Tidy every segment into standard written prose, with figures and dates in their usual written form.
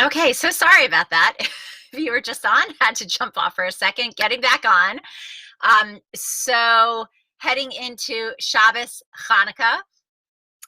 Okay, so sorry about that. If you were just on, had to jump off for a second, getting back on. So heading into Shabbos Hanukkah,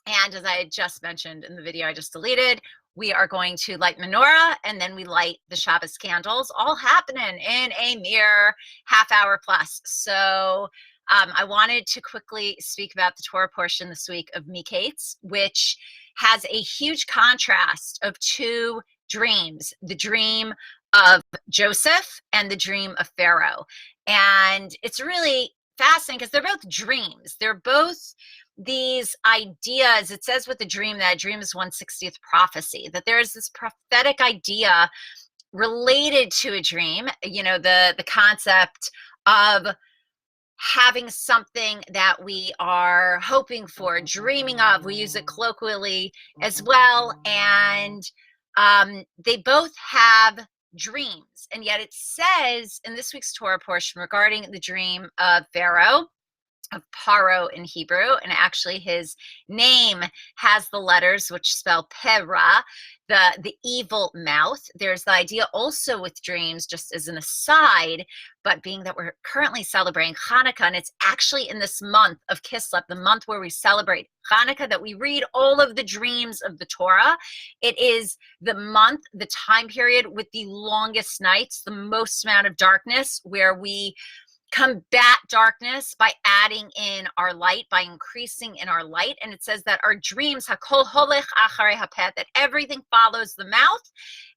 and as I had just mentioned in the video I just deleted, we are going to light menorah and then we light the Shabbos candles, all happening in a mere half hour plus. So I wanted to quickly speak about the Torah portion this week of Miketz, which has a huge contrast of two dreams, the dream of Joseph and the dream of Pharaoh. And it's really fascinating because they're both dreams. They're both these ideas. It says with the dream that a dream is 1/60th prophecy, that there is this prophetic idea related to a dream, the concept of having something that we are hoping for, dreaming of. We use it colloquially as well. And they both have dreams. And yet it says in this week's Torah portion regarding the dream of Pharaoh, of Pharoah in Hebrew, and actually his name has the letters which spell Pharoah, the evil mouth. There's the idea also with dreams, just as an aside, but being that we're currently celebrating Hanukkah, and it's actually in this month of Kislev, the month where we celebrate Hanukkah, that we read all of the dreams of the Torah. It is the month, the time period with the longest nights, the most amount of darkness, where we combat darkness by adding in our light, by increasing in our light. And it says that our dreams, hakol holech acharei hapet, that everything follows the mouth,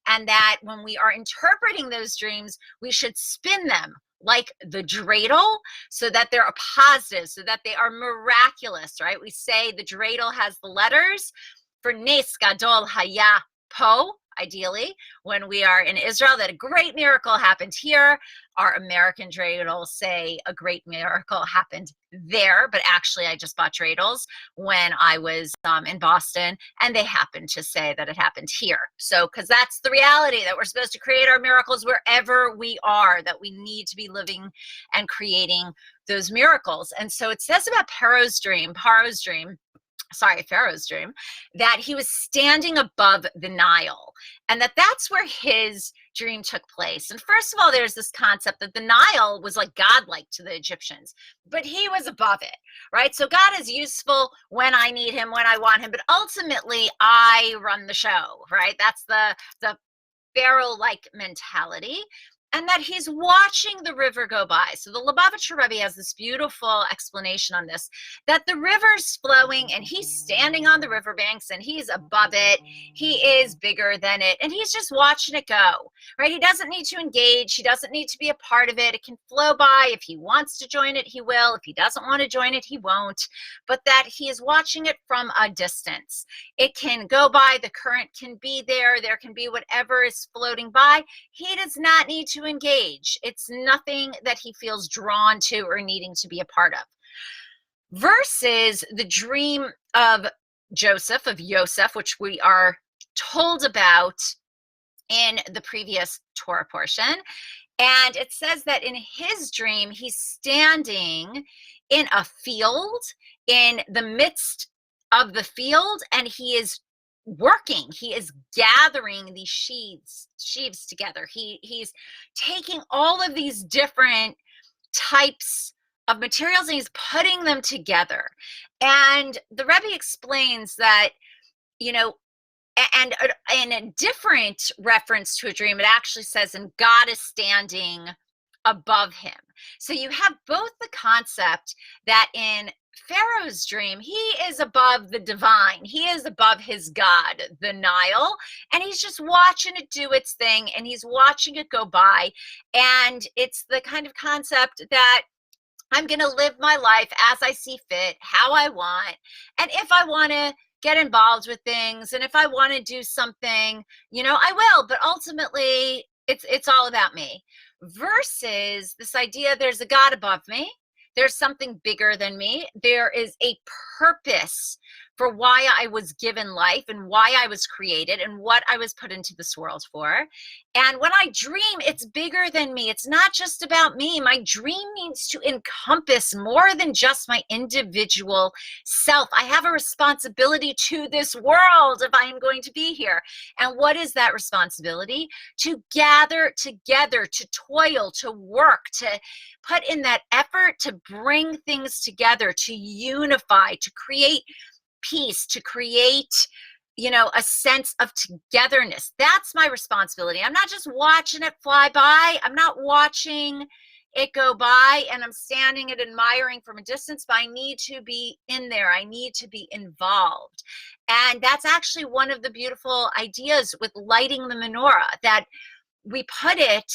and that when we are interpreting those dreams, we should spin them like the dreidel so that they're a positive, so that they are miraculous, right? We say the dreidel has the letters for nes gadol haya po, ideally, when we are in Israel, that a great miracle happened here. Our American dreidels say a great miracle happened there, but actually I just bought dreidels when I was in Boston, and they happened to say that it happened here. So, because that's the reality, that we're supposed to create our miracles wherever we are, that we need to be living and creating those miracles. And so it says about Pharaoh's dream, that he was standing above the Nile, and that's where his dream took place. And first of all, there's this concept that the Nile was like godlike to the Egyptians, but he was above it, right? So God is useful when I need him, when I want him, but ultimately I run the show, right? That's the Pharaoh-like mentality. And that he's watching the river go by. So the Lubavitcher Rebbe has this beautiful explanation on this, that the river's flowing and he's standing on the riverbanks and he's above it. He is bigger than it, and he's just watching it go, right? He doesn't need to engage. He doesn't need to be a part of it. It can flow by. If he wants to join it, he will. If he doesn't want to join it, he won't. But that he is watching it from a distance. It can go by. The current can be there. There can be whatever is floating by. He does not need to engage. It's nothing that he feels drawn to or needing to be a part of. Versus the dream of Joseph, of Yosef, which we are told about in the previous Torah portion. And it says that in his dream, he's standing in a field, in the midst of the field, and he is working. He is gathering these sheaves together. He's taking all of these different types of materials and he's putting them together. And the Rebbe explains that, and in a different reference to a dream, it actually says, and God is standing above him. So you have both the concept that in Pharaoh's dream, he is above the divine. He is above his God, the Nile, and he's just watching it do its thing, and he's watching it go by. And it's the kind of concept that I'm going to live my life as I see fit, how I want. And if I want to get involved with things, and if I want to do something, I will. But ultimately, it's all about me. Versus this idea, there's a God above me. There's something bigger than me. There is a purpose for why I was given life and why I was created and what I was put into this world for. And when I dream, it's bigger than me. It's not just about me. My dream needs to encompass more than just my individual self. I have a responsibility to this world if I am going to be here. And what is that responsibility? To gather together, to toil, to work, to put in that effort to bring things together, to unify, to create peace, to create, a sense of togetherness. That's my responsibility. I'm not just watching it fly by. I'm not watching it go by and I'm standing and admiring from a distance, but I need to be in there. I need to be involved. And that's actually one of the beautiful ideas with lighting the menorah, that we put it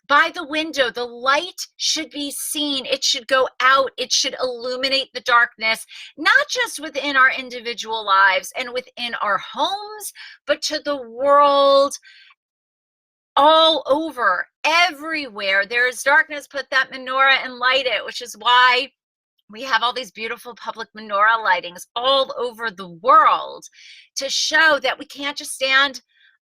by the window. The light should be seen. It should go out. It should illuminate the darkness, not just within our individual lives and within our homes, but to the world all over, everywhere. There is darkness, put that menorah and light it, which is why we have all these beautiful public menorah lightings all over the world to show that we can't just stand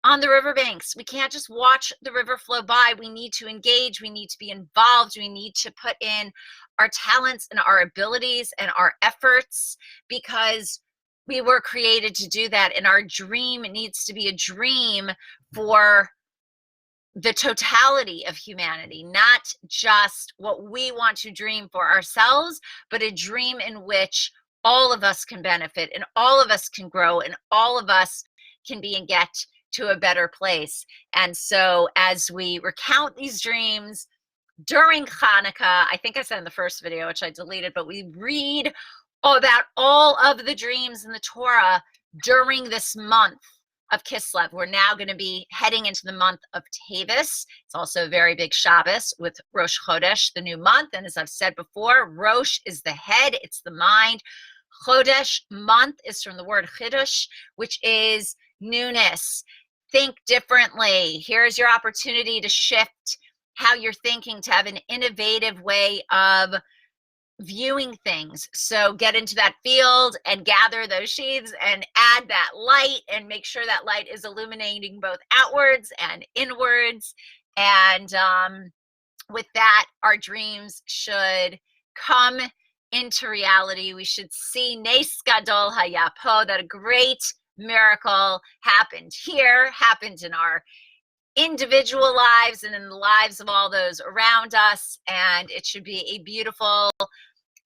on the riverbanks. We can't just watch the river flow by. We need to engage. We need to be involved. We need to put in our talents and our abilities and our efforts, because we were created to do that. And our dream needs to be a dream for the totality of humanity, not just what we want to dream for ourselves, but a dream in which all of us can benefit and all of us can grow and all of us can be and get to a better place. And so as we recount these dreams during Hanukkah, I think I said in the first video, which I deleted, but we read about all of the dreams in the Torah during this month of Kislev. We're now going to be heading into the month of Tevis. It's also a very big Shabbos with Rosh Chodesh, the new month. And as I've said before, Rosh is the head, it's the mind. Chodesh, month, is from the word Chidush, which is newness. Think differently. Here's your opportunity to shift how you're thinking, to have an innovative way of viewing things. So get into that field and gather those sheaves and add that light and make sure that light is illuminating both outwards and inwards. And with that, our dreams should come into reality. We should see Nes Gadol Hayapo, that a great miracle happened here, happened in our individual lives and in the lives of all those around us. And it should be a beautiful,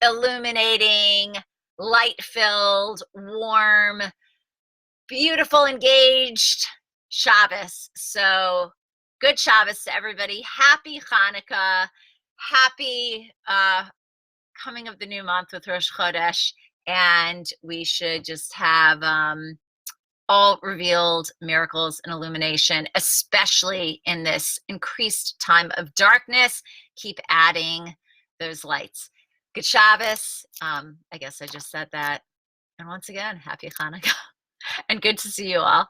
illuminating, light-filled, warm, beautiful, engaged Shabbos. So good Shabbos to everybody. Happy Hanukkah. Happy coming of the new month with Rosh Chodesh. And we should just have all revealed miracles and illumination, especially in this increased time of darkness. Keep adding those lights. Good Shabbos. I guess I just said that. And once again, happy Hanukkah. And good to see you all.